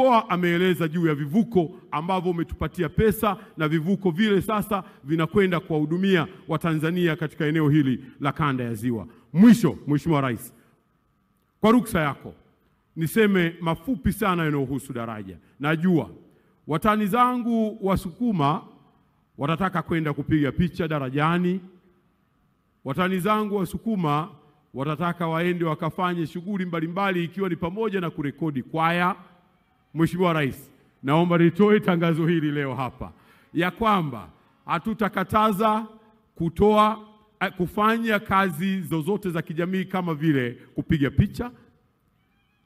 mkoa ameeleza juu ya vivuko ambavyo umetupatia pesa, na vivuko vile sasa vinakwenda kuwahudumia Watanzania katika eneo hili la kanda ya Ziwa. Mwisho, Mheshimiwa Rais, kwa ruksa yako niseme mafupi sana yanayohusu daraja. Najua watani zangu Wasukuma watataka kwenda kupiga picha darajani. Watani zangu Wasukuma watataka waende wakafanye shughuli mbalimbali, ikiwa ni pamoja na kurekodi kwaya. Mheshimiwa Rais, naomba nitoe tangazo hili leo hapa ya kwamba hatutakataza kufanya kazi zozote za kijamii kama vile kupiga picha.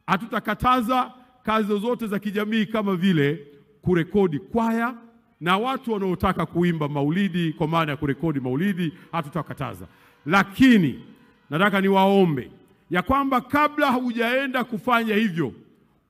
Hatutakataza kazi zozote za kijamii kama vile kurekodi kwaya, na watu wanaotaka kuimba maulidi kwa maana ya kurekodi maulidi hatutakataza. Lakini nataka niwaombe ya kwamba kabla hujaenda kufanya hivyo,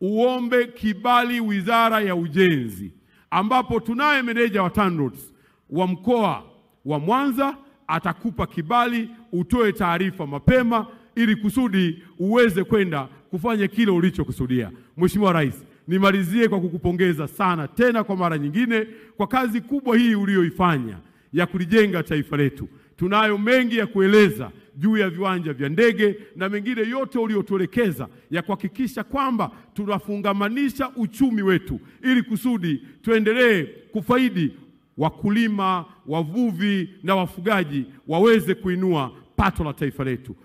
uombe kibali Wizara ya Ujenzi, ambapo tunaye meneja wa TANROADS wa mkoa wa Mwanza atakupa kibali, utoe taarifa mapema ili kusudi uweze kwenda kufanya kile ulichokusudia. Mheshimiwa Rais, nimalizie kwa kukupongeza sana tena kwa mara nyingine kwa kazi kubwa hii uliyoifanya ya kulijenga taifa letu. Tunayo mengi ya kueleza juu ya viwanja vya ndege na mengine yote uliotuelekeza ya kuhakikisha kwamba tunafungamanisha uchumi wetu ili kusudi tuendelee kufaidi wakulima, wavuvi na wafugaji waweze kuinua pato la taifa letu.